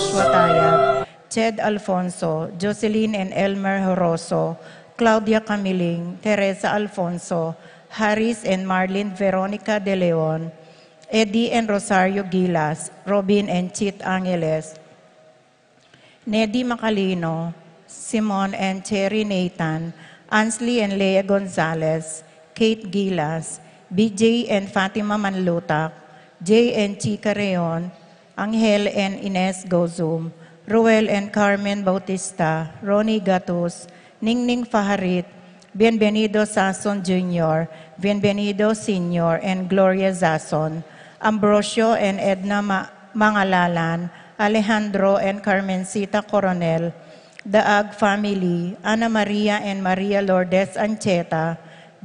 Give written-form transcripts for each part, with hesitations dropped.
Joshua Tayag, Ched Alfonso, Jocelyn and Elmer Horoso, Claudia Camiling, Teresa Alfonso, Haris and Marlene Veronica De Leon, Eddie and Rosario Gilas, Robin and Chit Angeles, Neddy Macalino, Simon and Cherry Nathan, Ansley and Lea Gonzalez, Kate Gilas, BJ and Fatima Manlutak, Jay and Chica Reon, Angel and Ines Gozum, Ruel and Carmen Bautista, Ronnie Gatus, Ningning Faharit, Bienvenido Sason Jr., Bienvenido Sr., and Gloria Zason, Ambrosio and Edna Mangalalan, Alejandro and Carmencita Coronel, the Ag family, Ana Maria and Maria Lourdes Ancheta,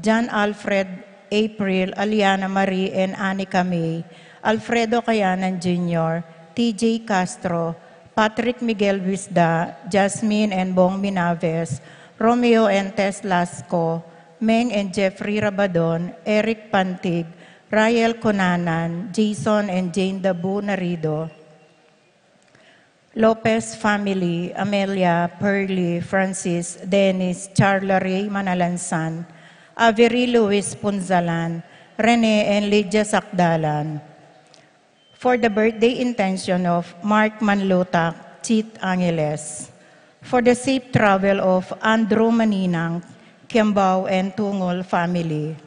John Alfred, April, Aliana Marie, and Anika May, Alfredo Cayanan Jr., TJ Castro, Patrick Miguel Wisda, Jasmine and Bong Minaves, Romeo and Tess Lasco, Meng and Jeffrey Rabadon, Eric Pantig, Rael Conanan, Jason and Jane Dabu Narido, Lopez family, Amelia, Pearly, Francis, Dennis, Charla Ray Manalansan, Avery Luis Punzalan, Rene and Lydia Sakdalan. For the birthday intention of Mark Manlutak, Chit Angeles. For the safe travel of Andrew Maninang, Kiambao and Tungol family.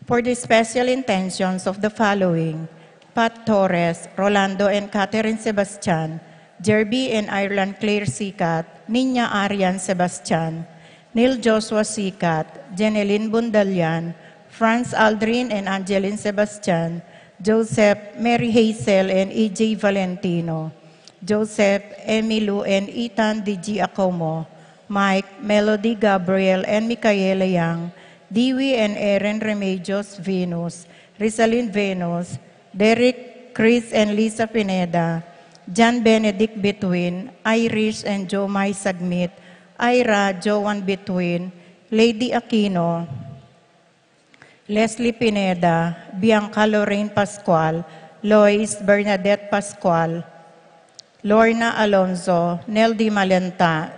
For the special intentions of the following, Pat Torres, Rolando and Catherine Sebastian, Jerby and Ireland Claire Sikat, Ninya Arian Sebastian, Neil Joshua Sikat, Jeneline Bundalian, Franz Aldrin and Angeline Sebastian, Joseph, Mary Hazel and E.J. Valentino, Joseph, Emilu and Ethan D.G. Acomo, Mike, Melody Gabriel and Micaela Yang, Dewey and Erin Remedios Venus, Rizalyn Venus, Derek, Chris and Lisa Pineda, John Benedict Between, Irish and Jomai Sagmit, Ira, Joan Between, Lady Aquino, Leslie Pineda, Bianca Lorraine Pascual, Lois Bernadette Pascual, Lorna Alonzo, Neldy Malenta,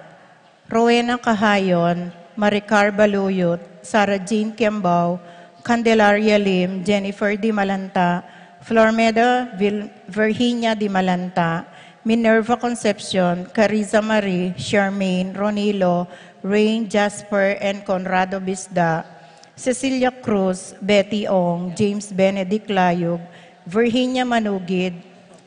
Rowena Cahayon, Maricar Baluyot, Sarah Jean Kiambao, Candelaria Lim, Jennifer Di Malanta, Flormeda Virginia Di Malanta, Minerva Concepcion, Cariza Marie, Charmaine, Ronilo, Rain, Jasper, and Conrado Bisda, Cecilia Cruz, Betty Ong, James Benedict Layug, Virginia Manugid,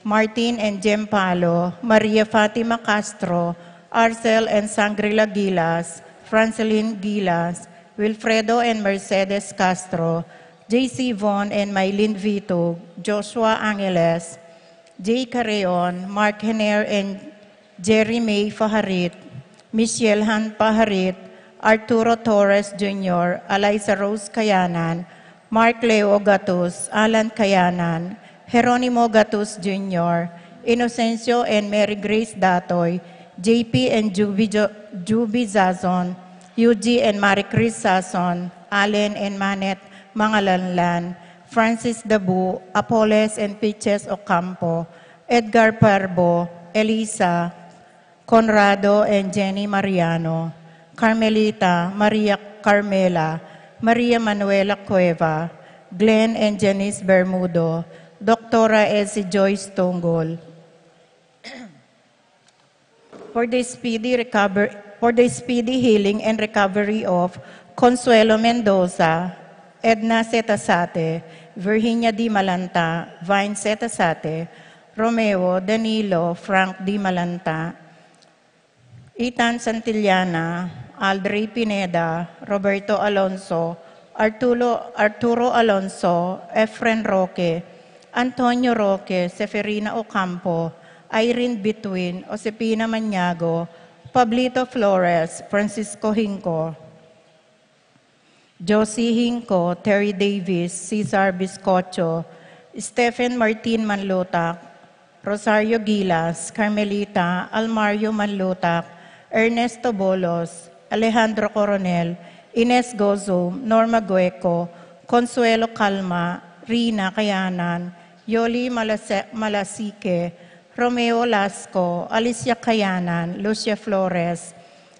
Martin and Jem Palo, Maria Fatima Castro, Arcel and Sangrila Gilas, Franceline Gilas, Wilfredo and Mercedes Castro, J.C. Von and Mylene Vito, Joshua Angeles, J. Carreon, Mark Henner and Jerry May Faharit, Michelle Han Paharit, Arturo Torres Jr., Eliza Rose Kayanan, Mark Leo Gatus, Alan Kayanan, Jeronimo Gatus Jr., Inocencio and Mary Grace Datoy, JP and Juby Zazon, Yuji and Marie Chris Sazon, Allen and Manet Mangalanlan, Francis Dabu, Apoles and Pitches Ocampo, Edgar Parbo, Elisa, Conrado and Jenny Mariano, Carmelita, Maria Carmela, Maria Manuela Cueva, Glenn and Janice Bermudo, Doctora Elsie Joyce Tongol. For the speedy healing and recovery of Consuelo Mendoza, Edna Setasate, Virginia Di Malanta, Vine Setasate, Romeo, Danilo, Frank Di Malanta, Ethan Santillana, Aldrey Pineda, Roberto Alonso, Arturo Alonso, Efren Roque, Antonio Roque, Seferina Ocampo, Irene Between, Josepina Maniago, Pablito Flores, Francisco Hinco, Josie Hinco, Terry Davis, Cesar Biscocho, Stephen Martin Manlutak, Rosario Gilas, Carmelita, Almario Manlutak, Ernesto Bolos, Alejandro Coronel, Ines Gozo, Norma Gueco, Consuelo Calma, Rina Kayanan, Yoli Malasique, Romeo Lasco, Alicia Cayanan, Lucia Flores,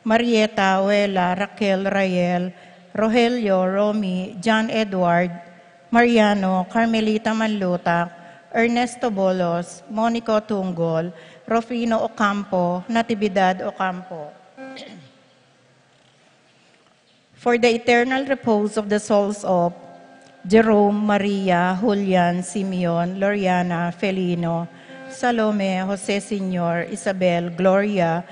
Marieta Uela, Raquel Rayel, Rogelio Romy, John Edward, Mariano, Carmelita Manlutak, Ernesto Bolos, Monico Tunggol, Rofino Ocampo, Natividad Ocampo. For the eternal repose of the souls of Jerome, Maria, Julian, Simeon, Loriana, Felino, Salome, Jose Senior, Isabel, Gloria,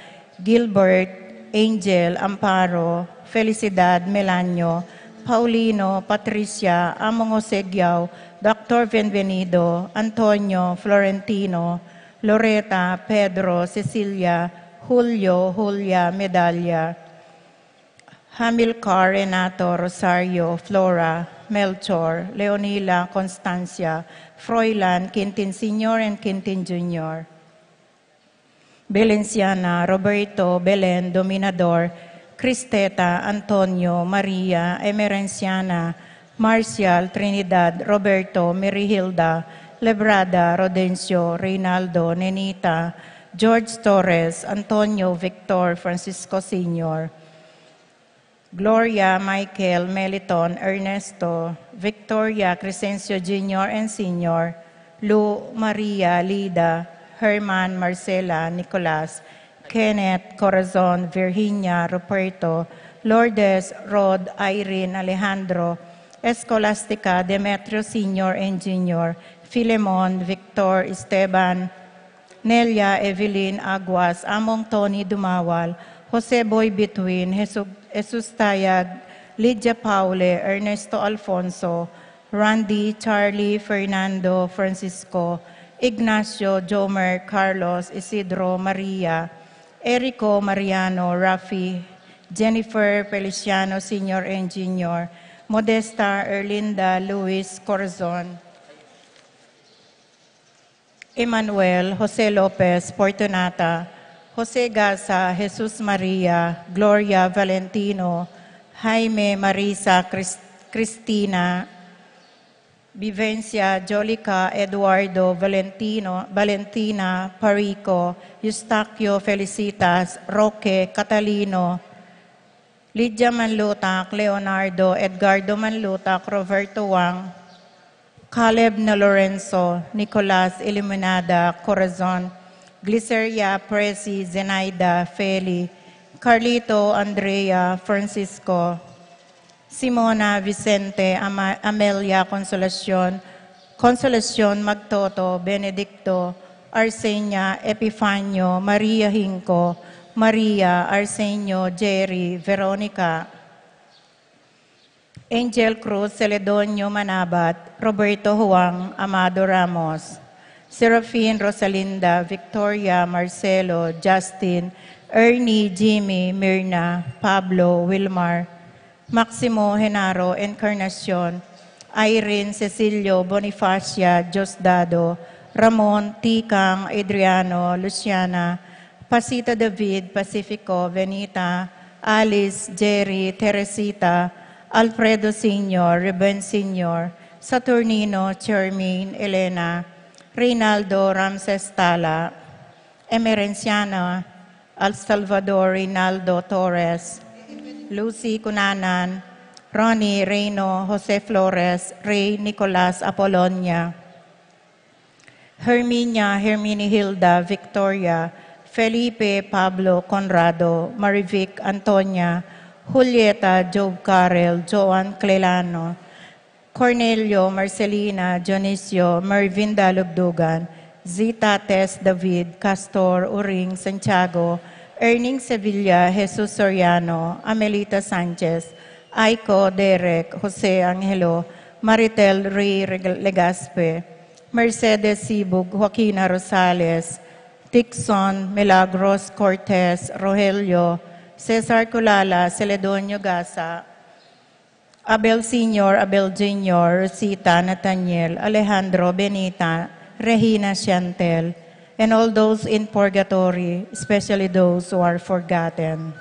Gilbert, Angel, Amparo, Felicidad, Melanio, Paulino, Patricia, Among Jose Giao, Dr. Benvenido, Antonio, Florentino, Loreta, Pedro, Cecilia, Julio, Julia, Medalla, Hamilcar, Renato, Rosario, Flora, Melchor, Leonila, Constancia, Froilan, Quintin Sr. and Quintin Jr., Belenciana, Roberto, Belen, Dominador, Cristeta, Antonio, Maria, Emerenciana, Marcial, Trinidad, Roberto, Merihilda, Lebrada, Rodencio, Reynaldo, Nenita, George Torres, Antonio, Victor, Francisco Sr., Gloria, Michael, Meliton, Ernesto, Victoria, Crescencio Jr. and Sr., Lu, Maria, Lida, Herman, Marcela, Nicolas, Kenneth, Corazon, Virginia, Ruperto, Lourdes, Rod, Irene, Alejandro, Escolastica, Demetrio Sr. and Jr., Filemon, Victor, Esteban, Nelia, Evelyn, Aguas, Among Tony Dumawal, Jose Boy Between, Jesus Tayag, Lydia Paule, Ernesto Alfonso, Randy, Charlie, Fernando, Francisco, Ignacio, Jomer, Carlos, Isidro, Maria, Erico, Mariano, Rafi, Jennifer, Feliciano, Sr. and Jr., Modesta, Erlinda, Luis, Corazon, Emmanuel, Jose Lopez, Fortunata, Jose Gaza, Jesus Maria, Gloria Valentino, Jaime, Marisa, Cristina, Vivencia, Jolica, Eduardo, Valentina, Parico, Eustaquio, Felicitas, Roque, Catalino, Lydia Manlutak, Leonardo, Edgardo Manlutak, Roberto Wang, Caleb na Lorenzo, Nicolas Eliminada, Corazon, Gliceria, Presi, Zenaida, Feli, Carlito, Andrea, Francisco, Simona, Vicente, Amelia, Consolacion, Magtoto, Benedicto, Arsenio, Epifanio, Maria Hinco, Maria, Arsenio, Jerry, Veronica, Angel Cruz, Celedonio Manabat, Roberto Huang, Amado Ramos, Serafine, Rosalinda, Victoria, Marcelo, Justin, Ernie, Jimmy, Mirna, Pablo, Wilmar, Maximo, Genaro, Encarnacion, Irene, Cecilio, Bonifacia, Diosdado, Ramon, Tikang, Adriano, Luciana, Pasita David, Pacifico, Venita, Alice, Jerry, Teresita, Alfredo Sr., Ruben Sr., Saturnino, Charmaine, Elena, Reynaldo, Ramses Tala, Emerenciana, Al Salvador, Reynaldo Torres, Lucy Cunanan, Ronnie Reyno, Jose Flores, Ray Nicolas Apolonia, Herminia, Herminihilda, Victoria, Felipe, Pablo, Conrado, Marivic, Antonia, Julieta, Job Carel, Joan Clelano, Cornelio, Marcelina, Dionisio, Mervinda Lugdugan, Zita Tess David, Castor, Uring, Santiago, Erning Sevilla, Jesus Soriano, Amelita Sanchez, Aiko, Derek, Jose Angelo, Maritel Ray Legaspe, Mercedes Sibug, Joaquina Rosales, Tixon, Milagros Cortez, Rogelio, Cesar Culala, Celedonio Gasa, Abel Sr., Abel Jr., Rosita, Nathaniel, Alejandro, Benita, Regina Chantel, and all those in purgatory, especially those who are forgotten.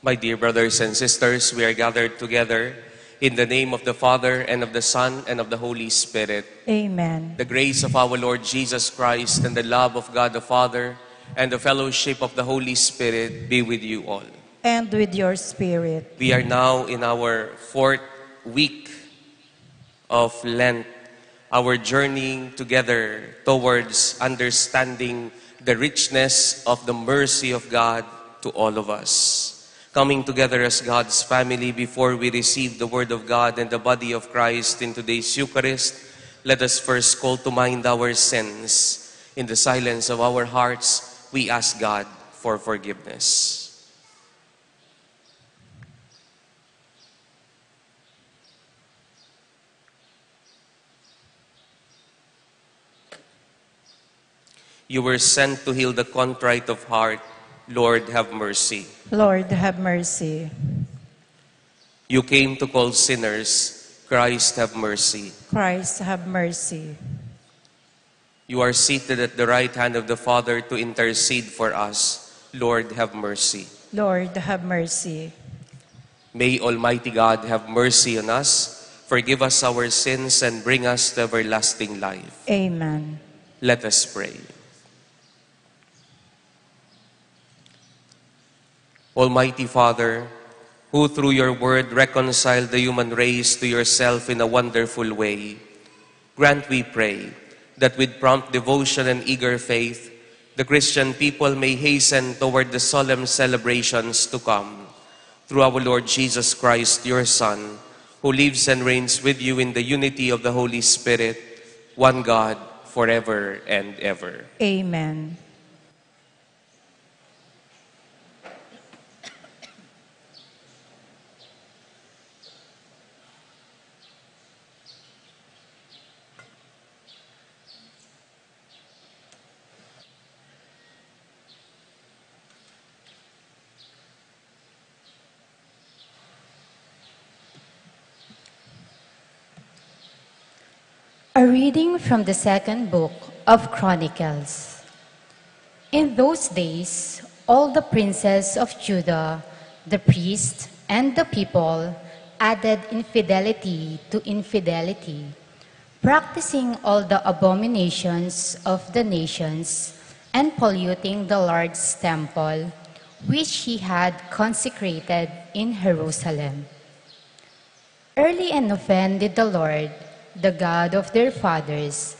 My dear brothers and sisters, we are gathered together in the name of the Father, and of the Son, and of the Holy Spirit. Amen. The grace of our Lord Jesus Christ, and the love of God the Father, and the fellowship of the Holy Spirit be with you all. And with your spirit. We are now in our 4th week of Lent, our journey together towards understanding the richness of the mercy of God to all of us. Coming together as God's family before we receive the Word of God and the body of Christ in today's Eucharist, let us first call to mind our sins. In the silence of our hearts, we ask God for forgiveness. You were sent to heal the contrite of heart. Lord, have mercy. Lord, have mercy. You came to call sinners. Christ, have mercy. Christ, have mercy. You are seated at the right hand of the Father to intercede for us. Lord, have mercy. Lord, have mercy. May Almighty God have mercy on us, forgive us our sins, and bring us to everlasting life. Amen. Let us pray. Almighty Father, who through your word reconciled the human race to yourself in a wonderful way, grant, we pray, that with prompt devotion and eager faith, the Christian people may hasten toward the solemn celebrations to come. Through our Lord Jesus Christ, your Son, who lives and reigns with you in the unity of the Holy Spirit, one God, forever and ever. Amen. A reading from the second book of Chronicles. In those days, all the princes of Judah, the priests, and the people added infidelity to infidelity, practicing all the abominations of the nations and polluting the Lord's temple, which he had consecrated in Jerusalem. Early and often did the Lord, the God of their fathers,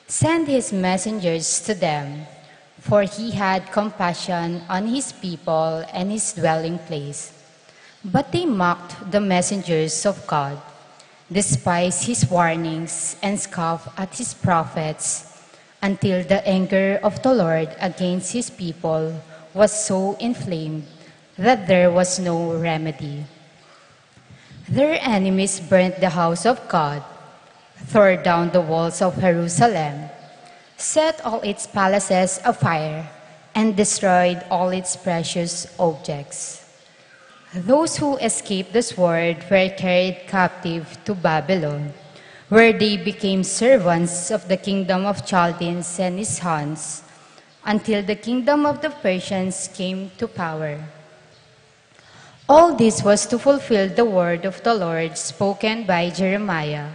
send his messengers to them, for he had compassion on his people and his dwelling place. But they mocked the messengers of God, despised his warnings, and scoffed at his prophets, until the anger of the Lord against his people was so inflamed that there was no remedy. Their enemies burnt the house of God, tore down the walls of Jerusalem, set all its palaces afire, and destroyed all its precious objects. Those who escaped the sword were carried captive to Babylon, where they became servants of the kingdom of Chaldeans and his sons, until the kingdom of the Persians came to power. All this was to fulfill the word of the Lord spoken by Jeremiah.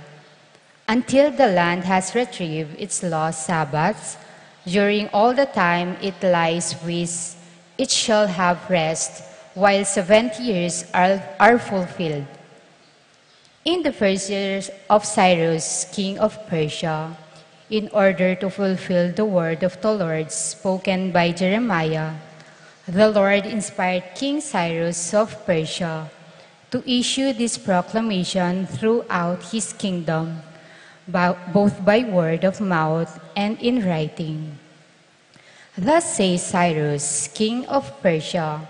Until the land has retrieved its lost Sabbaths, during all the time it lies waste, it shall have rest, while 70 years are fulfilled. In the first years of Cyrus, king of Persia, in order to fulfill the word of the Lord spoken by Jeremiah, the Lord inspired King Cyrus of Persia to issue this proclamation throughout his kingdom, both by word of mouth and in writing. Thus says Cyrus, king of Persia,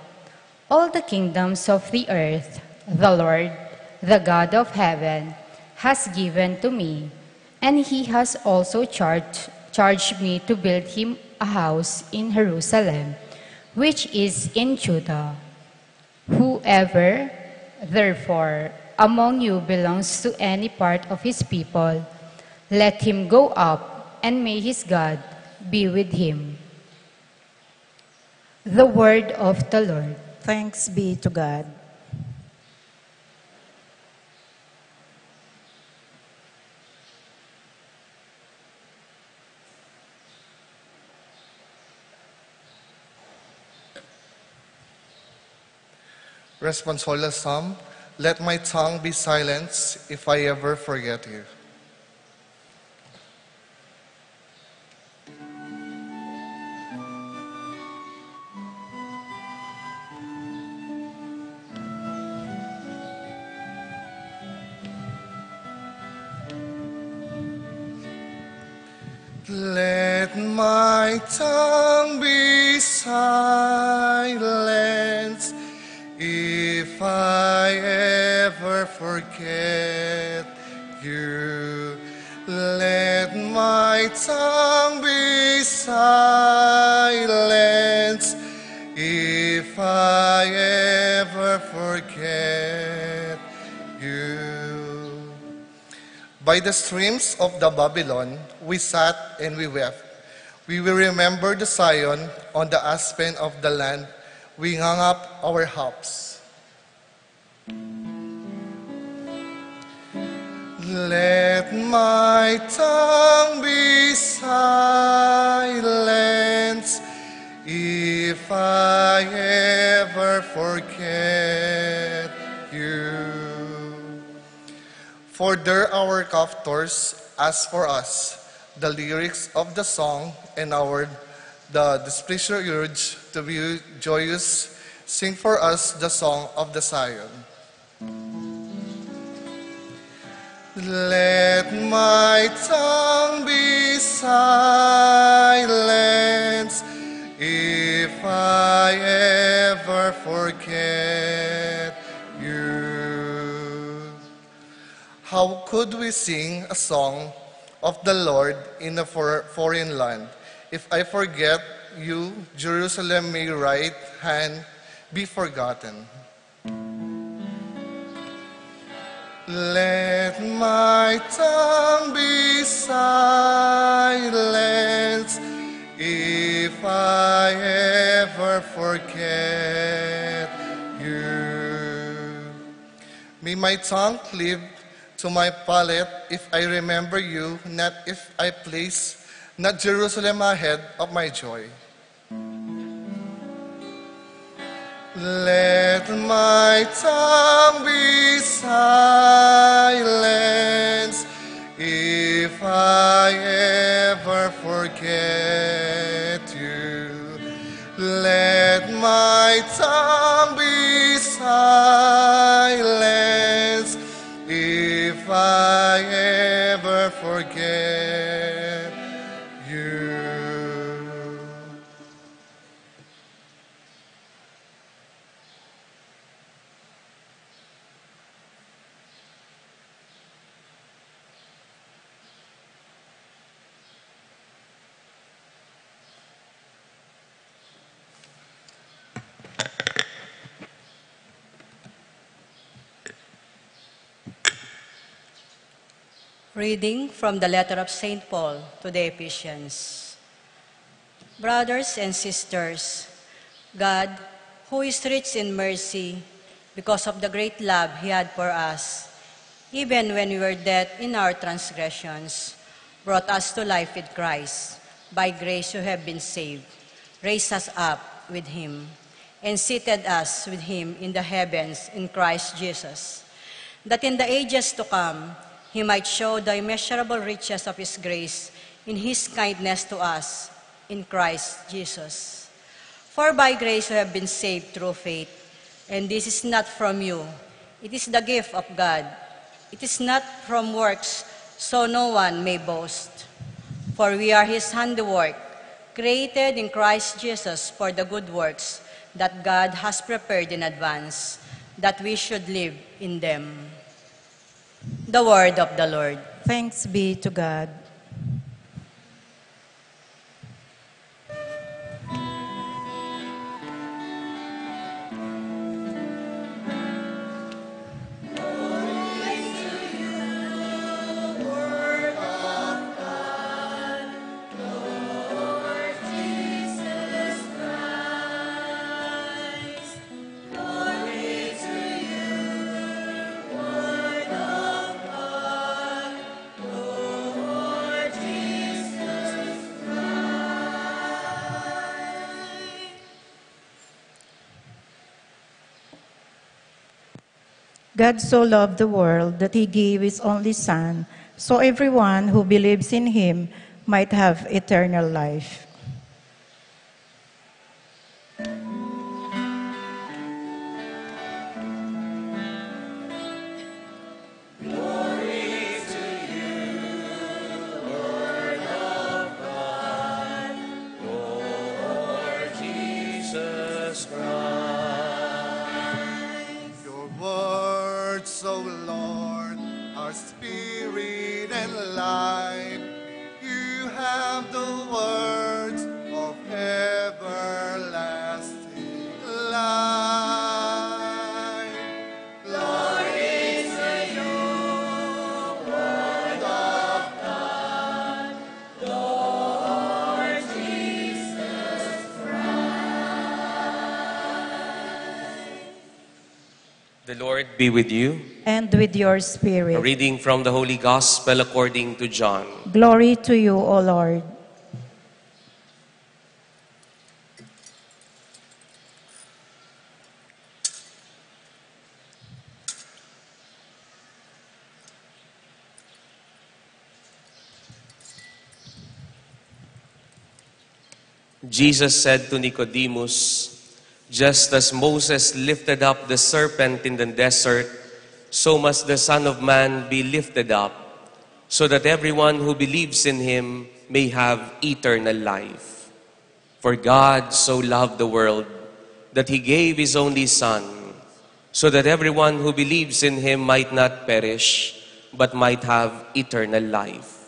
all the kingdoms of the earth, the Lord, the God of heaven, has given to me, and he has also charged me to build him a house in Jerusalem, which is in Judah. Whoever, therefore, among you belongs to any part of his people, let him go up, and may his God be with him. The word of the Lord. Thanks be to God. Responsorial Psalm. Let my tongue be silenced if I ever forget you. Let my tongue be silenced if I ever forget you. Let my tongue be silenced if I ever forget you. By the streams of the Babylon, we sat and we wept. We will remember the Zion on the aspen of the land. We hung up our harps. Let my tongue be silenced if I ever forget you. For there our captors ask for us the lyrics of the song, and the displeasure urge to be joyous. Sing for us the song of the Zion. Let my tongue be silenced if I ever forget you. How could we sing a song of the Lord in a foreign land? If I forget you, Jerusalem, may right hand be forgotten. Let my tongue be silenced if I ever forget you. May my tongue cleave to my palate if I remember you, not if I place not Jerusalem ahead of my joy. Let my tongue be silenced if I ever forget you. Let my tongue be silenced if I ever forget you. Reading from the letter of St. Paul to the Ephesians. Brothers and sisters, God, who is rich in mercy, because of the great love He had for us, even when we were dead in our transgressions, brought us to life with Christ. By grace you have been saved, raised us up with Him, and seated us with Him in the heavens in Christ Jesus, that in the ages to come, He might show the immeasurable riches of His grace in His kindness to us in Christ Jesus. For by grace you have been saved through faith, and this is not from you. It is the gift of God. It is not from works, so no one may boast. For we are His handiwork, created in Christ Jesus for the good works that God has prepared in advance, that we should live in them. The word of the Lord. Thanks be to God. God so loved the world that he gave his only Son, so everyone who believes in him might have eternal life. Your words, O Lord, are spirit and life. You have the words of everlasting life. Glory to you, Word of God, Lord Jesus The Lord be with you. And with your A spirit. reading from the Holy Gospel according to John. Glory to you, O Lord. Jesus said to Nicodemus, "Just as Moses lifted up the serpent in the desert, so must the Son of Man be lifted up, so that everyone who believes in him may have eternal life. For God so loved the world that he gave his only Son, so that everyone who believes in him might not perish, but might have eternal life.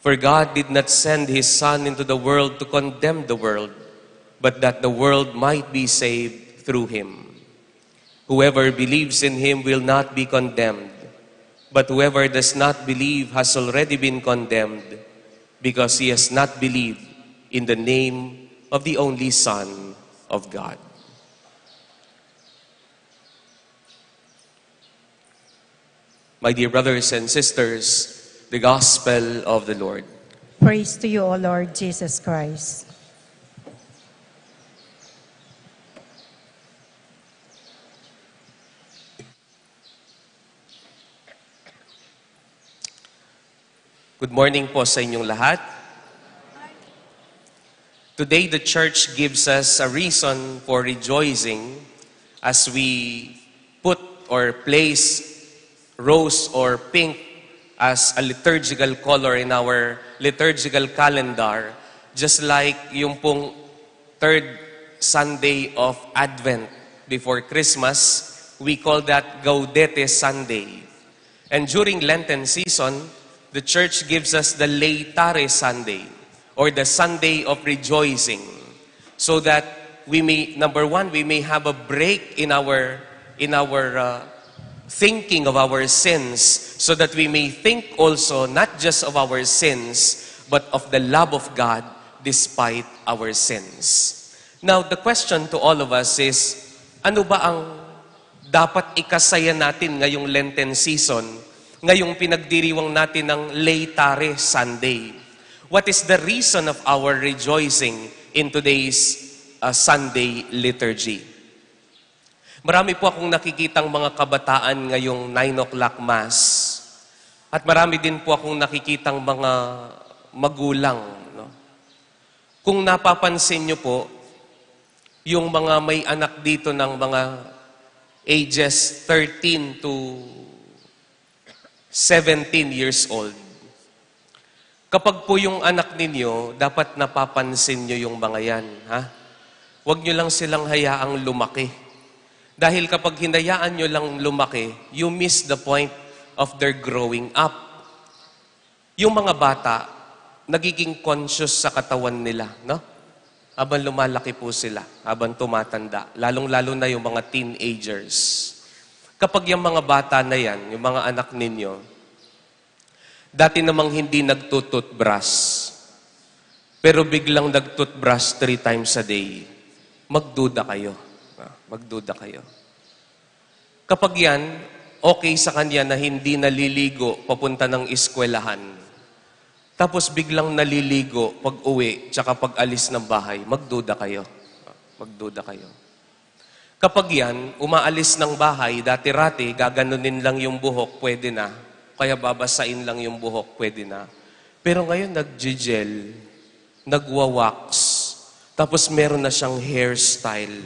For God did not send his Son into the world to condemn the world, but that the world might be saved through him. Whoever believes in him will not be condemned, but whoever does not believe has already been condemned, because he has not believed in the name of the only Son of God." My dear brothers and sisters, the Gospel of the Lord. Praise to you, O Lord Jesus Christ. Good morning po sa inyong lahat. Today, the Church gives us a reason for rejoicing as we put or place rose or pink as a liturgical color in our liturgical calendar, just like yung pong third Sunday of Advent before Christmas, we call that Gaudete Sunday. And during Lenten season, the Church gives us the Laetare Sunday, or the Sunday of rejoicing, so that we may, number one, we may have a break in our thinking of our sins, so that we may think also not just of our sins, but of the love of God despite our sins. Now, the question to all of us is, ano ba ang dapat ikasaya natin ngayong Lenten season, ngayong pinagdiriwang natin ng Laetare Sunday? What is the reason of our rejoicing in today's Sunday liturgy? Marami po akong nakikitang mga kabataan ngayong 9 o'clock Mass. At marami din po akong nakikitang mga magulang. No? Kung napapansin nyo po, yung mga may anak dito ng mga ages 13 to 17 years old, kapag po yung anak ninyo, dapat napapansin nyo yung mga yan. Ha? Huwag nyo lang silang hayaang lumaki. Dahil kapag hinayaan nyo lang lumaki, you miss the point of their growing up. Yung mga bata, nagiging conscious sa katawan nila, no? Habang lumalaki po sila, habang tumatanda, lalong-lalo na yung mga teenagers. Kapag yung mga bata na yan, yung mga anak ninyo, dati namang hindi nagtututbrush, pero biglang nagtutbrush 3 times a day, magduda kayo. Magduda kayo. Kapag yan, okay sa kanya na hindi naliligo papunta ng eskwelahan, tapos biglang naliligo pag uwi, tsaka pag alis ng bahay, magduda kayo. Magduda kayo. Kapag yan, umaalis ng bahay, dati-rati, gaganunin lang yung buhok, pwede na. Kaya babasain lang yung buhok, pwede na. Pero ngayon, nag-gel, nagwa-wax, tapos meron na siyang hairstyle.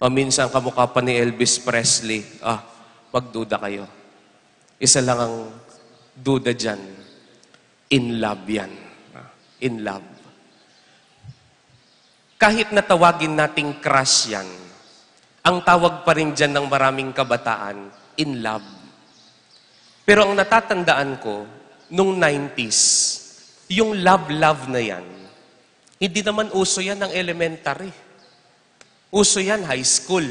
Minsan kamukha pa ni Elvis Presley. Magduda kayo. Isa lang ang duda dyan. In love yan. In love. Kahit natawagin nating crush yan, ang tawag pa rin dyan ng maraming kabataan, in love. Pero ang natatandaan ko, nung 90s, yung love-love na yan, hindi naman uso yan ng elementary. Uso yan high school.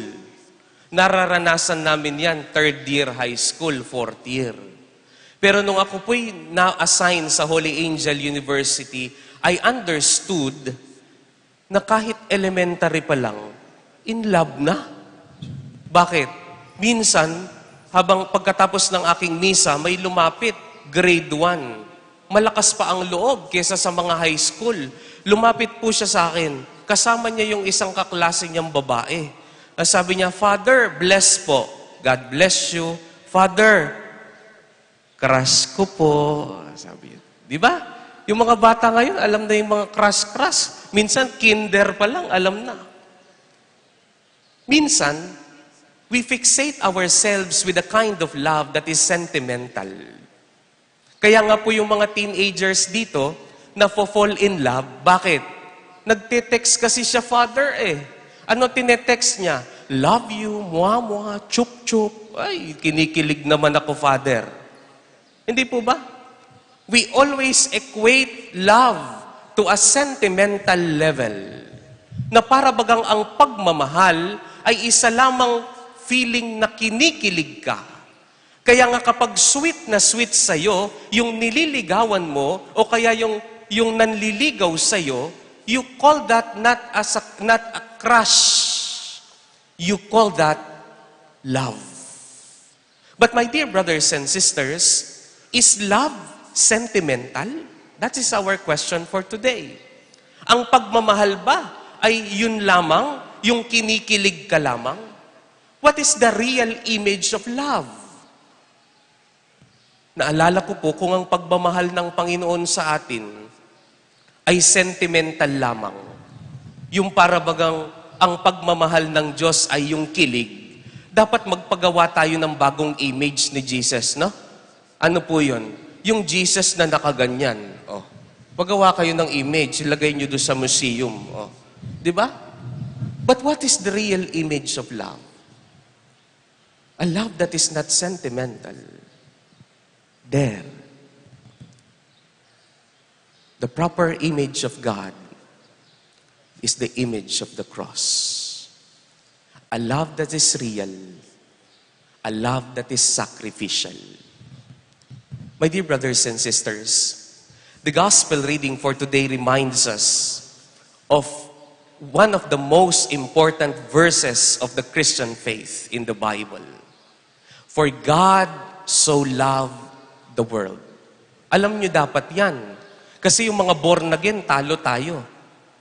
Nararanasan namin yan, 3rd year high school, 4th year. Pero nung ako po'y na-assign sa Holy Angel University, I understood na kahit elementary pa lang, in love na. Bakit? Minsan, habang pagkatapos ng aking misa, may lumapit, grade 1. Malakas pa ang loob kesa sa mga high school. Lumapit po siya sa akin. Kasama niya yung isang kaklase niyang babae. Sabi niya, Father, bless po. God bless you. Father, crush ko po. Sabi niya. Di ba? Yung mga bata ngayon, alam na yung mga crush-crush. Minsan, kinder pa lang, alam na. Minsan, we fixate ourselves with a kind of love that is sentimental. Kaya nga po yung mga teenagers dito, na fall in love. Bakit? Nagte-text kasi siya, Father Ano tinetext niya? Love you, mwa-mwa, chup-chup. Ay, kinikilig naman ako, Father. Hindi po ba? We always equate love to a sentimental level. Na para bagang ang pagmamahal ay isa lamang feeling na kinikilig ka. Kaya nga kapag sweet na sweet sa'yo, yung nililigawan mo, o kaya yung nanliligaw sa'yo, you call that not a crush. You call that love. But my dear brothers and sisters, is love sentimental? That is our question for today. Ang pagmamahal ba ay yun lamang, yung kinikilig ka lamang? What is the real image of love? Naalala ko po kung ang pagmamahal ng Panginoon sa atin ay sentimental lamang. Yung parabagang ang pagmamahal ng Diyos ay yung kilig, dapat magpagawa tayo ng bagong image ni Jesus, no? Ano po yun? Yung Jesus na nakaganyan. Pagawa kayo ng image, ilagay nyo doon sa museum. Di ba? But what is the real image of love? A love that is not sentimental. There. The proper image of God is the image of the cross. A love that is real. A love that is sacrificial. My dear brothers and sisters, the gospel reading for today reminds us of one of the most important verses of the Christian faith in the Bible. For God so loved the world. Alam nyo dapat yan. Kasi yung mga born again, talo tayo.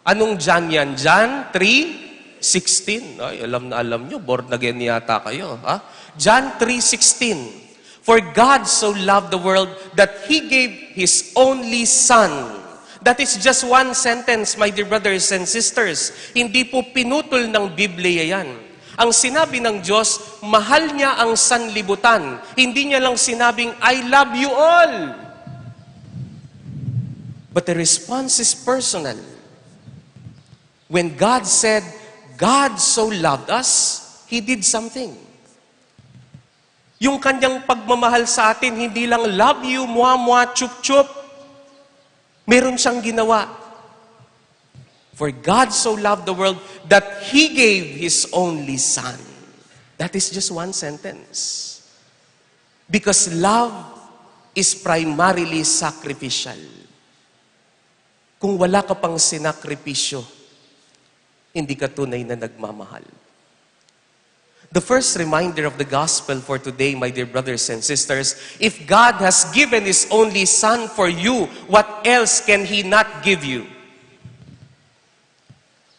Anong John yan? John 3:16. Ay, alam nyo, born again yata kayo. Ha? John 3:16. For God so loved the world that He gave His only Son. That is just one sentence, my dear brothers and sisters. Hindi po pinutol ng Biblia yan. Ang sinabi ng Diyos, mahal niya ang sanlibutan. Hindi niya lang sinabing, I love you all. But the response is personal. When God said, God so loved us, He did something. Yung kanyang pagmamahal sa atin, hindi lang love you, mwa-mwa, chup-chup. Meron siyang ginawa. For God so loved the world that He gave His only Son. That is just one sentence. Because love is primarily sacrificial. Kung wala ka pang sinakripisyo, hindi ka tunay na nagmamahal. The first reminder of the gospel for today, my dear brothers and sisters, if God has given His only Son for you, what else can He not give you?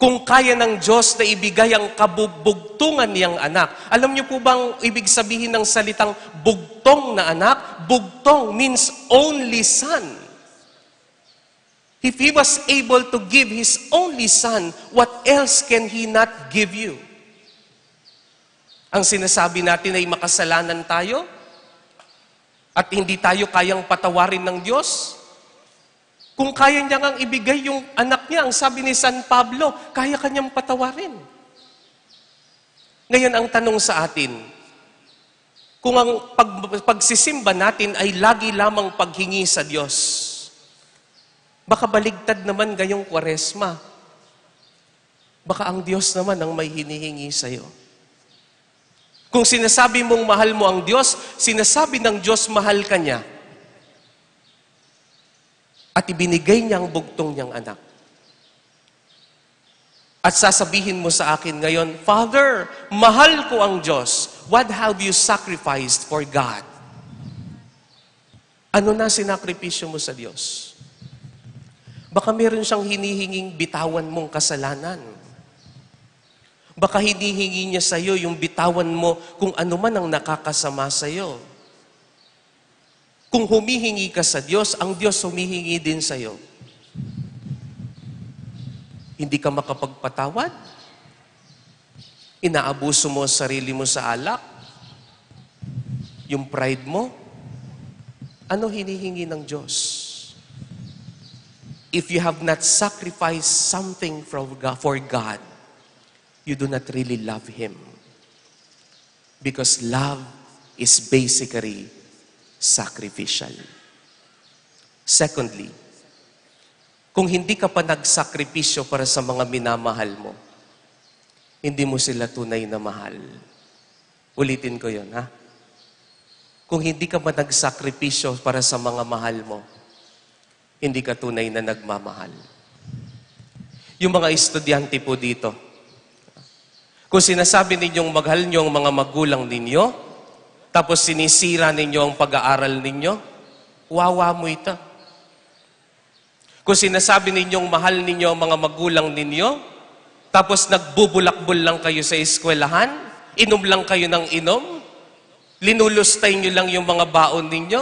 Kung kaya ng Diyos na ibigay ang kabubugtungan niyang anak. Alam niyo po bang ibig sabihin ng salitang bugtong na anak? Bugtong means only son. If He was able to give His only son, what else can He not give you? Ang sinasabi natin ay makasalanan tayo at hindi tayo kayang patawarin ng Diyos. Kung kaya niya ngang ibigay yung anak niya, ang sabi ni San Pablo, kaya kanyang patawarin. Ngayon, ang tanong sa atin, kung ang pagsisimba natin ay lagi lamang paghingi sa Diyos, baka baligtad naman gayong Kwaresma. Baka ang Diyos naman ang may hinihingi sa'yo. Kung sinasabi mong mahal mo ang Diyos, sinasabi ng Diyos mahal ka niya. At ibinigay niya ang bugtong niyang anak. At sasabihin mo sa akin ngayon, Father, mahal ko ang Diyos. What have you sacrificed for God? Ano na sinakripisyo mo sa Diyos? Baka meron siyang hinihinging bitawan mong kasalanan. Baka hinihingi niya sa iyo yung bitawan mo kung ano man ang nakakasama sa iyo. Kung humihingi ka sa Diyos, ang Diyos humihingi din sa iyo. Hindi ka makapagpatawad? Inaabuso mo ang sarili mo sa alak? Yung pride mo? Ano hinihingi ng Diyos? If you have not sacrificed something for God, you do not really love Him. Because love is basically sacrificial. Secondly, kung hindi ka pa nagsakripisyo para sa mga minamahal mo, hindi mo sila tunay na mahal. Ulitin ko yun, ha? Kung hindi ka pa nagsakripisyo para sa mga mahal mo, hindi ka tunay na nagmamahal. Yung mga estudyante po dito, kung sinasabi ninyong maghal niyo ang mga magulang ninyo, tapos sinisira ninyo ang pag-aaral ninyo, wawa mo ito. Kung sinasabi ninyong mahal ninyo ang mga magulang ninyo, tapos nagbubulakbol lang kayo sa eskwelahan, inom lang kayo ng inom, linulustay nyo lang yung mga baon ninyo,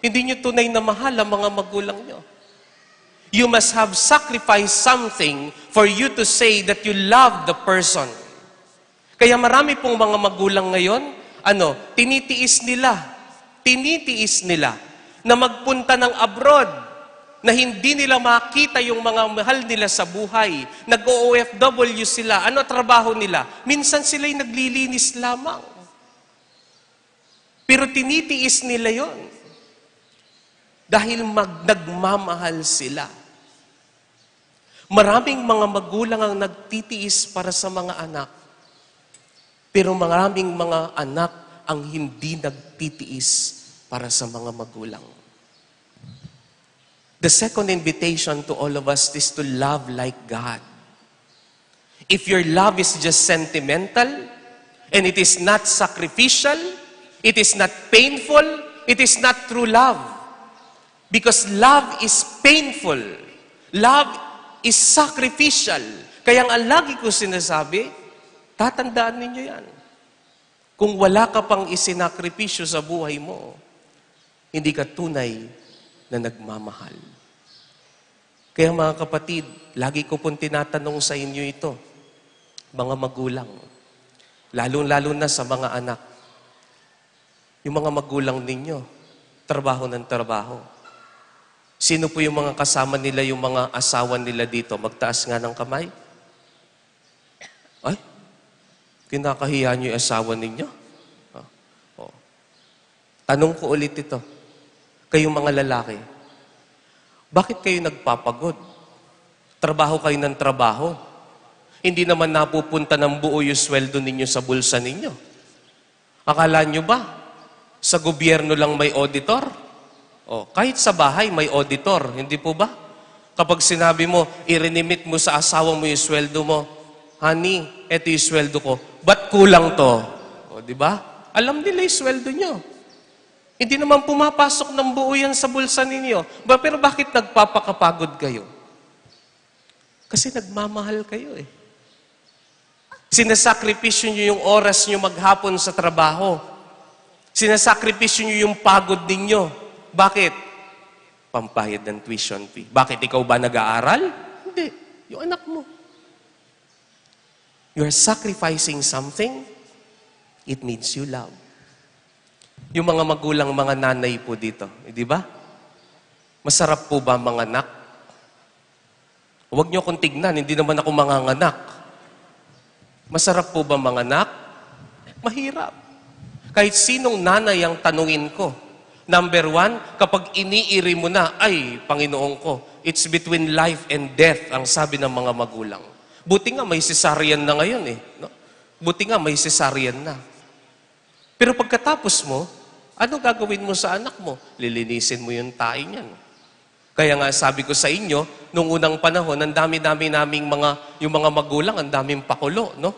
hindi nyo tunay na mahal ang mga magulang nyo. You must have sacrificed something for you to say that you love the person. Kaya marami pong mga magulang ngayon, tinitiis nila na magpunta ng abroad na hindi nila makita yung mga mahal nila sa buhay. Nag-OFW sila. Ano trabaho nila? Minsan sila'y naglilinis lamang. Pero tinitiis nila yon dahil nagmamahal sila. Maraming mga magulang ang nagtitiis para sa mga anak. Pero maraming mga anak ang hindi nagtitiis para sa mga magulang. The second invitation to all of us is to love like God. If your love is just sentimental, and it is not sacrificial, it is not painful, it is not true love. Because love is painful. Love is sacrificial. Kaya ang lagi ko sinasabi, tatandaan ninyo yan. Kung wala ka pang isinakripisyo sa buhay mo, hindi ka tunay na nagmamahal. Kaya mga kapatid, lagi ko pong tinatanong sa inyo ito, mga magulang, lalo-lalo na sa mga anak. Yung mga magulang ninyo, trabaho ng trabaho. Sino po yung mga kasama nila, yung mga asawa nila dito? Magtaas nga ng kamay. Ay, kinakahiya niyo yung asawa ninyo? Oh. Tanong ko ulit ito. Kayong mga lalaki, bakit kayo nagpapagod? Trabaho kayo ng trabaho. Hindi naman napupunta ng buo yung sweldo ninyo sa bulsa ninyo. Akala nyo ba, sa gobyerno lang may auditor? Kahit sa bahay may auditor, hindi po ba? Kapag sinabi mo, irinimit mo sa asawa mo yung sweldo mo, honey, eto yung sweldo ko. Ba't kulang to? Di ba? Alam nila yung sweldo nyo. Hindi naman pumapasok ng buo yan sa bulsa ninyo. Pero bakit nagpapakapagod kayo? Kasi nagmamahal kayo eh. Sinasakripisyo nyo yung oras nyo maghapon sa trabaho. Sinasakripisyo nyo yung pagod ninyo. Bakit? Pampahid ng tuition fee. Bakit ikaw ba nag-aaral? Hindi. Yung anak mo. You are sacrificing something, it means you love. Yung mga magulang, mga nanay po dito, di ba? Masarap po ba mga anak? Huwag niyo akong tignan, hindi naman ako manganganak. Masarap po ba mga anak? Mahirap. Kahit sinong nanay ang tanungin ko. Number one, kapag iniiri mo na, ay, Panginoon ko, it's between life and death, ang sabi ng mga magulang. Buti nga may cesarean na ngayon eh. No? Buti nga may cesarean na. Pero pagkatapos mo, ano gagawin mo sa anak mo? Lilinisin mo yung tae niyan. Kaya nga sabi ko sa inyo, nung unang panahon, ang dami-dami naming yung mga magulang, ang daming pakulo, no?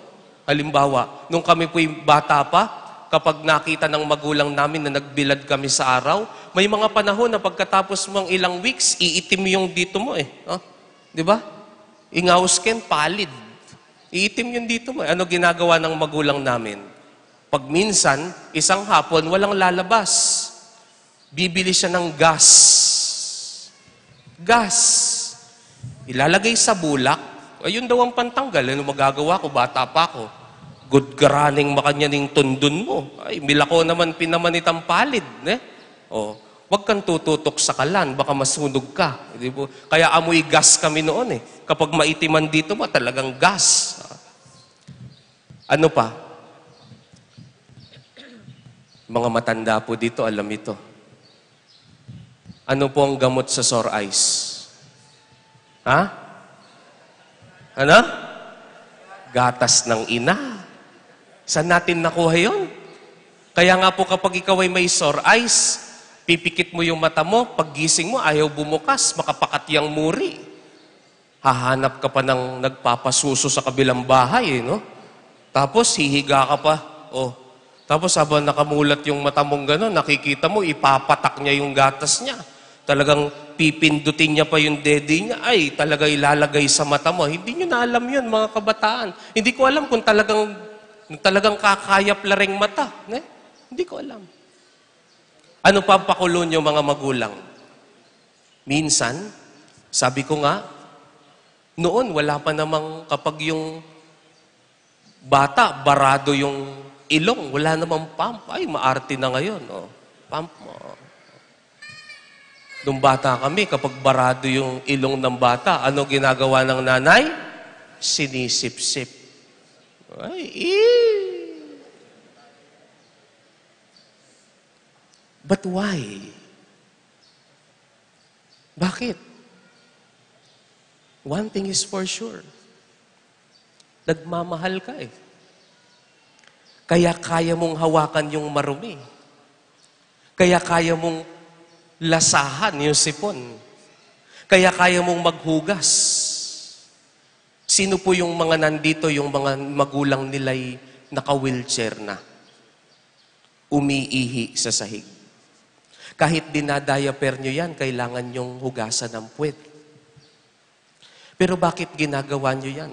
Halimbawa, nung kami po'y bata pa, kapag nakita ng magulang namin na nagbilad kami sa araw, may mga panahon na pagkatapos mo ang ilang weeks, iitim yung dito mo eh. No? Di ba? Ingawsken, palid. Iitim yung dito mo. Ano ginagawa ng magulang namin? Pag minsan, isang hapon, walang lalabas. Bibili siya ng gas. Gas. Ilalagay sa bulak. Ayun daw ang pantanggal. Ano magagawa ko? Bata pa ako. Good garaning makanyaning tundun mo. Ay, milako naman pinamanitang palid. O, wag kang tututok sa kalan. Baka masunog ka. Kaya amoy gas kami noon eh. Kapag maitiman dito mo, talagang gas. Ano pa? Mga matanda po dito, alam ito. Ano po ang gamot sa sore eyes? Ha? Ano? Gatas ng ina. Saan natin nakuha yun? Kaya nga po kapag ikaw ay may sore eyes, pipikit mo yung mata mo, paggising mo, ayaw bumukas, makapakat yung muri. Hahanap ka pa ng nagpapasuso sa kabilang bahay, no? Tapos hihiga ka pa. Oh. Tapos habang nakamulat yung mata mong gano'n, nakikita mo, ipapatak niya yung gatas niya. Talagang pipindutin niya pa yung dede niya, ay talaga ilalagay sa mata mo. Hindi niyo na alam yun, mga kabataan. Hindi ko alam kung talagang kakayap lareng mata. Hindi ko alam. Ano pa ang pakulo niyo, mga magulang? Minsan, sabi ko nga, noon wala pa namang kapag yung bata, barado yung ilong, wala namang pump. Ay, maarte na ngayon. Oh. Pump mo. Nung bata kami, kapag barado yung ilong ng bata, ano ginagawa ng nanay? Sinisip-sip. Ay, But why? Bakit? One thing is for sure. Nagmamahal ka eh. Kaya kaya mong hawakan yung marumi. Kaya kaya mong lasahan yung sipon. Kaya kaya mong maghugas. Sino po yung mga nandito, yung mga magulang nila'y naka-wheelchair na? Umiihi sa sahig. Kahit dinadayaper nyo yan, kailangan nyong hugasan ng puwet. Pero bakit ginagawa nyo yan?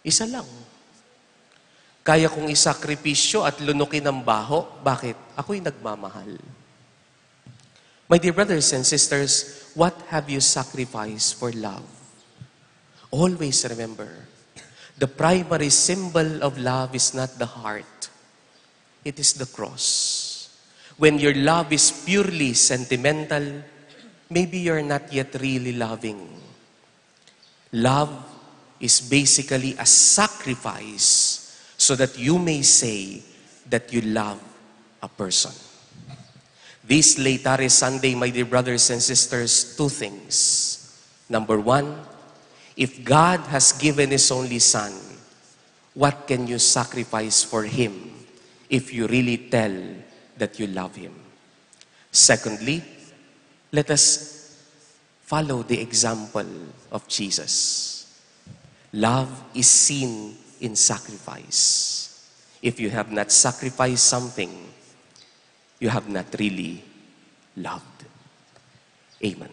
Isa lang. Kaya kong isakripisyo at lunukin ng baho. Bakit? Ako'y nagmamahal. My dear brothers and sisters, what have you sacrificed for love? Always remember, the primary symbol of love is not the heart. It is the cross. When your love is purely sentimental, maybe you're not yet really loving. Love is basically a sacrifice so that you may say that you love a person. This Laetare Sunday, my dear brothers and sisters, two things. Number one, if God has given His only Son, what can you sacrifice for Him if you really tell that you love Him? Secondly, let us follow the example of Jesus. Love is seen in sacrifice. If you have not sacrificed something, you have not really loved. Amen.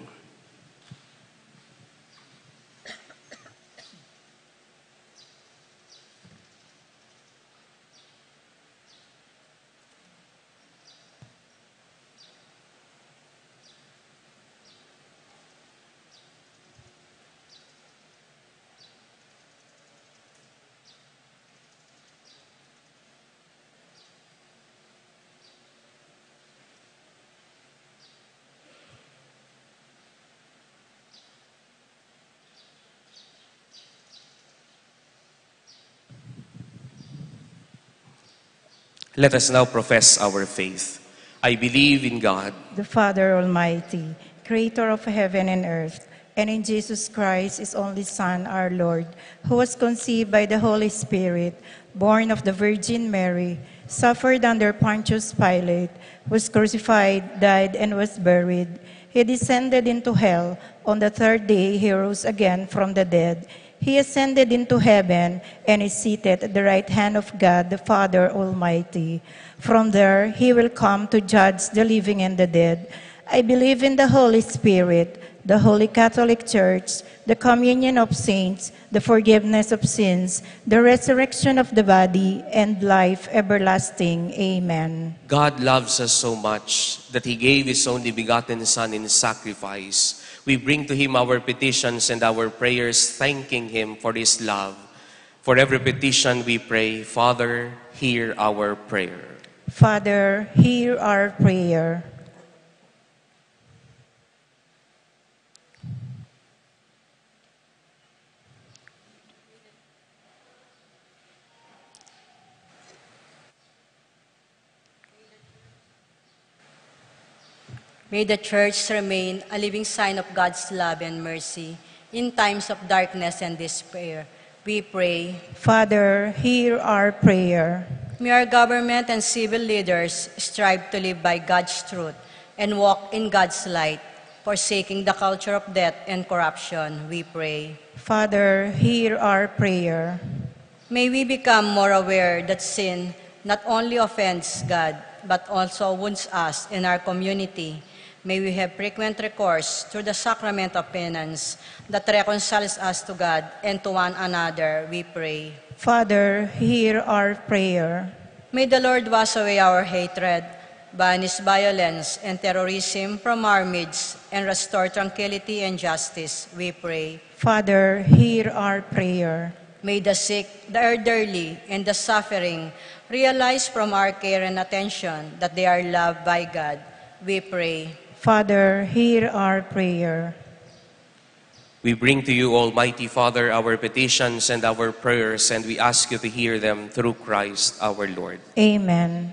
Let us now profess our faith. I believe in God, the Father Almighty, creator of heaven and earth, and in Jesus Christ, his only Son, our Lord, who was conceived by the Holy Spirit, born of the Virgin Mary, suffered under Pontius Pilate, was crucified, died, and was buried. He descended into hell. On the third day, he rose again from the dead. He ascended into heaven and is seated at the right hand of God, the Father Almighty. From there, he will come to judge the living and the dead. I believe in the Holy Spirit, the Holy Catholic Church, the communion of saints, the forgiveness of sins, the resurrection of the body, and life everlasting. Amen. God loves us so much that He gave His only begotten Son in sacrifice. We bring to Him our petitions and our prayers, thanking Him for His love. For every petition we pray, Father, hear our prayer. Father, hear our prayer. May the Church remain a living sign of God's love and mercy in times of darkness and despair. We pray. Father, hear our prayer. May our government and civil leaders strive to live by God's truth and walk in God's light, forsaking the culture of death and corruption. We pray. Father, hear our prayer. May we become more aware that sin not only offends God, but also wounds us in our community. May we have frequent recourse through the sacrament of penance that reconciles us to God and to one another, we pray. Father, hear our prayer. May the Lord wash away our hatred, banish violence and terrorism from our midst, and restore tranquility and justice, we pray. Father, hear our prayer. May the sick, the elderly, and the suffering realize from our care and attention that they are loved by God, we pray. Father, hear our prayer. We bring to you, Almighty Father, our petitions and our prayers, and we ask you to hear them through Christ our Lord. Amen.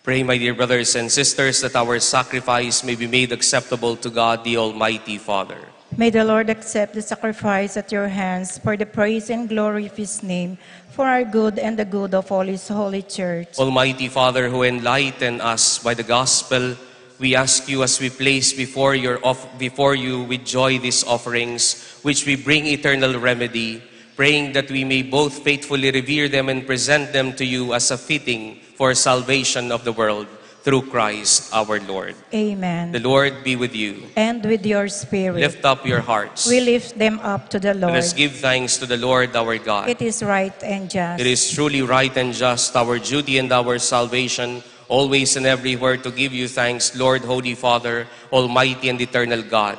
Pray, my dear brothers and sisters, that our sacrifice may be made acceptable to God, the Almighty Father. May the Lord accept the sacrifice at your hands for the praise and glory of his name, for our good and the good of all his holy church. Almighty Father, who enlighten us by the gospel, we ask you as we place before you with joy these offerings, which we bring eternal remedy, praying that we may both faithfully revere them and present them to you as a fitting for salvation of the world, through Christ our Lord. Amen. The Lord be with you. And with your spirit. Lift up your hearts. We lift them up to the Lord. Let us give thanks to the Lord our God. It is right and just. It is truly right and just, our duty and our salvation, always and everywhere to give you thanks, Lord, Holy Father, Almighty and eternal God.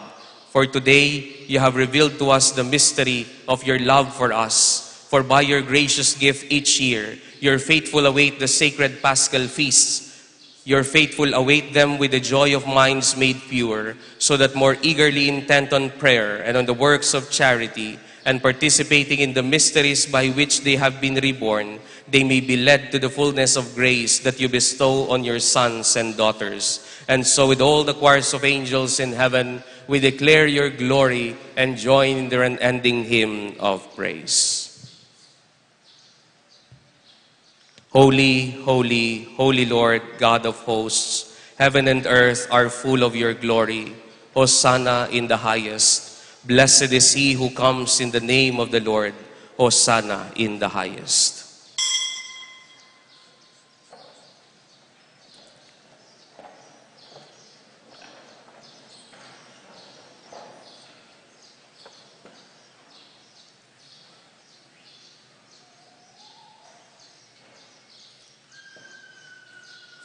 For today you have revealed to us the mystery of your love for us. For by your gracious gift each year, your faithful await the sacred Paschal feasts. Your faithful await them with the joy of minds made pure, so that more eagerly intent on prayer and on the works of charity, and participating in the mysteries by which they have been reborn, they may be led to the fullness of grace that you bestow on your sons and daughters. And so with all the choirs of angels in heaven, we declare your glory and join in the unending hymn of praise. Holy, holy, holy Lord, God of hosts, heaven and earth are full of your glory. Hosanna in the highest. Blessed is he who comes in the name of the Lord. Hosanna in the highest.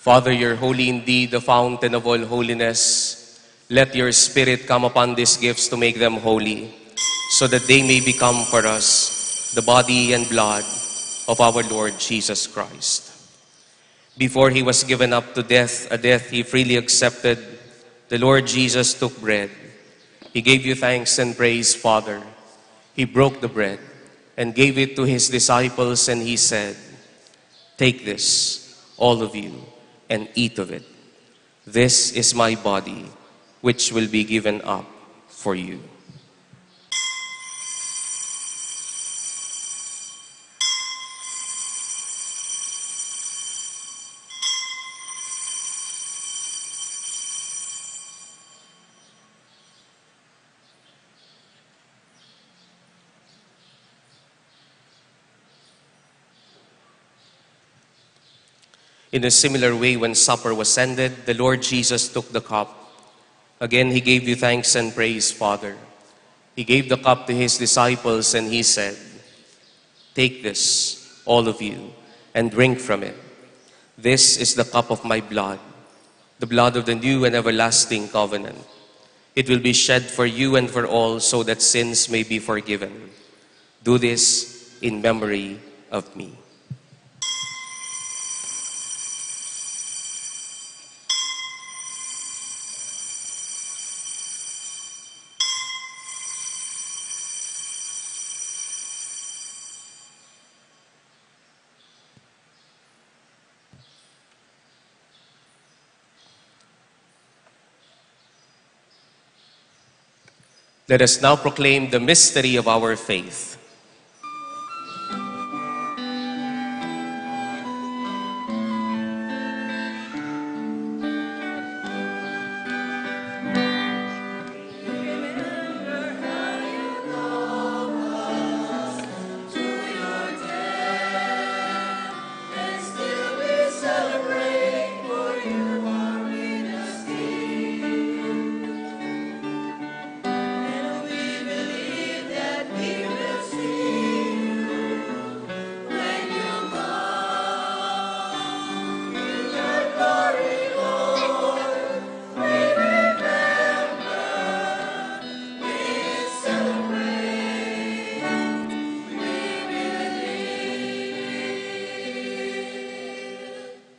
Father, you're holy indeed, the fountain of all holiness. Let your Spirit come upon these gifts to make them holy, so that they may become for us the body and blood of our Lord Jesus Christ. Before he was given up to death, a death he freely accepted, the Lord Jesus took bread. He gave you thanks and praise, Father. He broke the bread and gave it to his disciples, and he said, "Take this, all of you, and eat of it. This is my body, which will be given up for you." In a similar way, when supper was ended, the Lord Jesus took the cup. Again, he gave you thanks and praise, Father. He gave the cup to his disciples, and he said, "Take this, all of you, and drink from it. This is the cup of my blood, the blood of the new and everlasting covenant. It will be shed for you and for all, so that sins may be forgiven. Do this in memory of me." Let us now proclaim the mystery of our faith.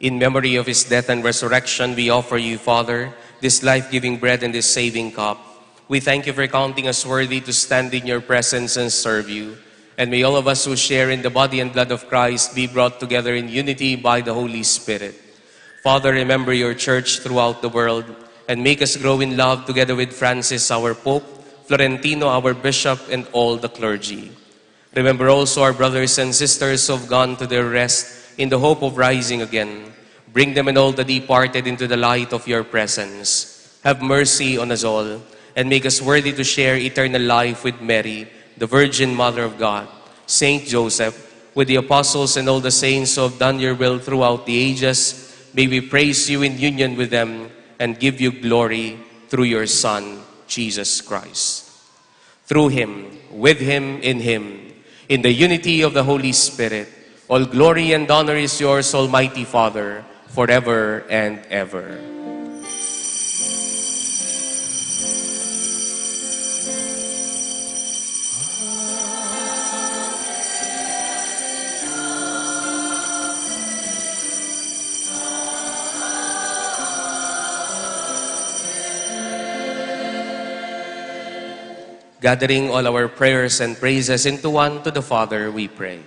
In memory of his death and resurrection, we offer you, Father, this life-giving bread and this saving cup. We thank you for counting us worthy to stand in your presence and serve you. And may all of us who share in the body and blood of Christ be brought together in unity by the Holy Spirit. Father, remember your church throughout the world and make us grow in love together with Francis, our Pope, Florentino, our Bishop, and all the clergy. Remember also our brothers and sisters who have gone to their rest in the hope of rising again. Bring them and all the departed into the light of your presence. Have mercy on us all and make us worthy to share eternal life with Mary, the Virgin Mother of God, Saint Joseph, with the apostles and all the saints who have done your will throughout the ages. May we praise you in union with them and give you glory through your Son, Jesus Christ. Through him, with him, in the unity of the Holy Spirit, all glory and honor is yours, Almighty Father, forever and ever. Gathering all our prayers and praises into one, to the Father we pray.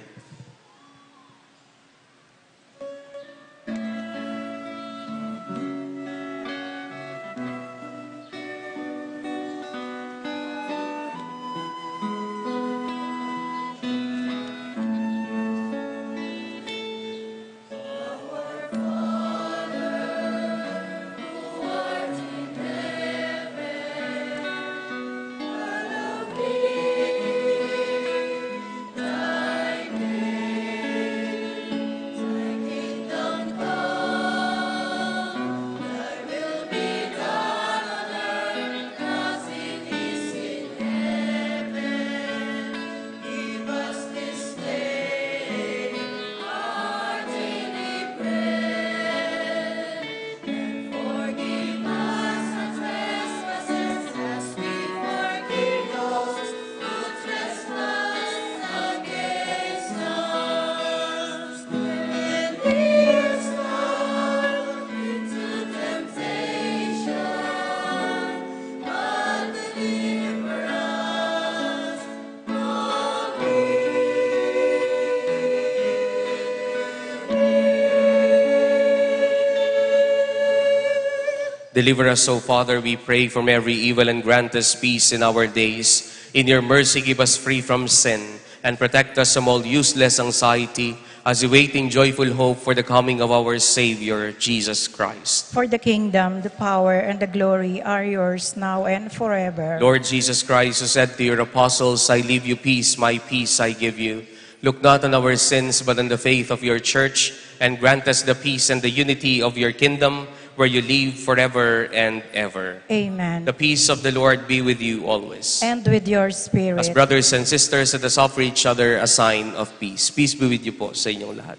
Deliver us, O Father, we pray, from every evil, and grant us peace in our days. In your mercy, give us free from sin and protect us from all useless anxiety as we wait in joyful hope for the coming of our Savior, Jesus Christ. For the kingdom, the power, and the glory are yours now and forever. Lord Jesus Christ, who said to your apostles, I leave you peace, my peace I give you. Look not on our sins, but on the faith of your church, and grant us the peace and the unity of your kingdom, where you live forever and ever. Amen. The peace of the Lord be with you always. And with your spirit. As brothers and sisters, let us offer each other a sign of peace. Peace be with you po sa inyong lahat.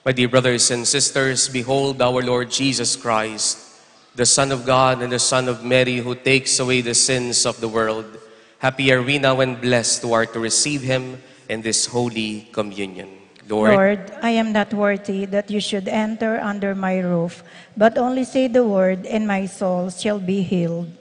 My dear brothers and sisters, behold our Lord Jesus Christ, the Son of God and the Son of Mary, who takes away the sins of the world. Happy are we now and blessed who are to receive him in this holy communion. Lord, I am not worthy that you should enter under my roof, but only say the word, and my soul shall be healed.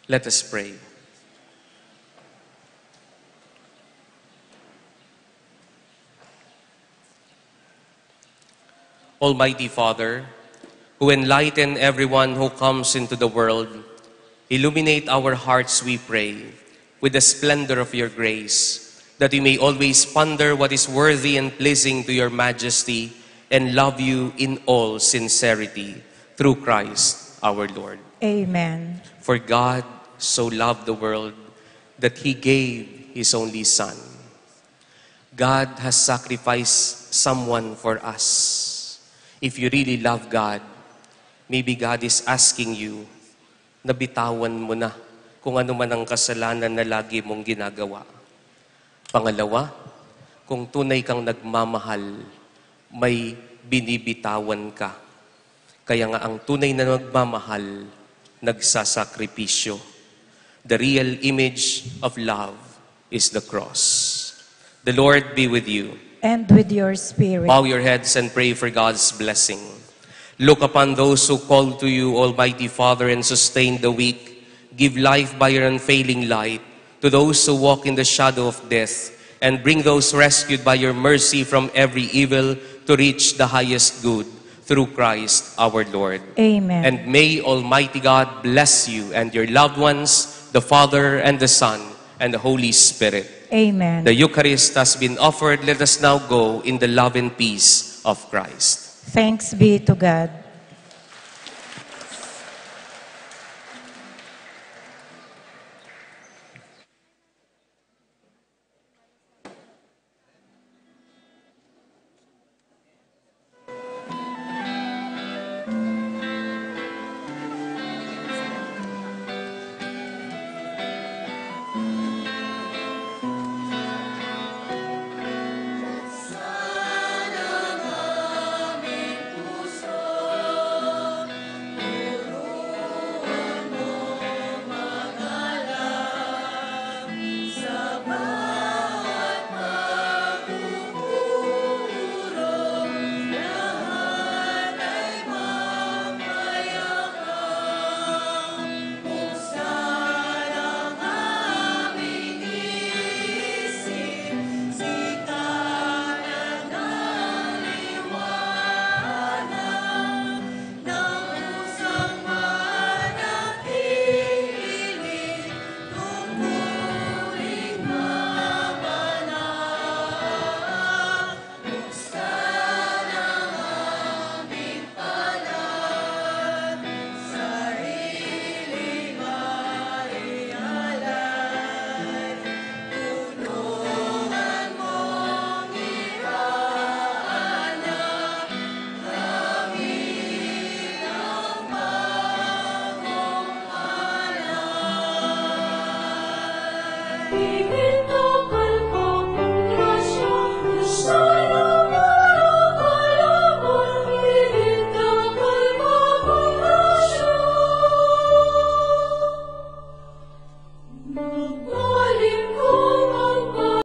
Let us pray. Almighty Father, who enlighten everyone who comes into the world, illuminate our hearts, we pray, with the splendor of your grace, that we may always ponder what is worthy and pleasing to your majesty and love you in all sincerity, through Christ our Lord. Amen. For God so loved the world that he gave his only Son. God has sacrificed someone for us. If you really love God, maybe God is asking you na bitawan mo na kung ano man ang kasalanan na lagi mong ginagawa. Pangalawa, kung tunay kang nagmamahal, may binibitawan ka. Kaya nga ang tunay na nagmamahal, nagsasakripisyo. The real image of love is the cross. The Lord be with you. And with your spirit. Bow your heads and pray for God's blessing. Look upon those who call to you, Almighty Father, and sustain the weak. Give life by your unfailing light to those who walk in the shadow of death, and bring those rescued by your mercy from every evil to reach the highest good, through Christ our Lord. Amen. And may Almighty God bless you and your loved ones, the Father and the Son and the Holy Spirit. Amen. The Eucharist has been offered. Let us now go in the love and peace of Christ. Thanks be to God.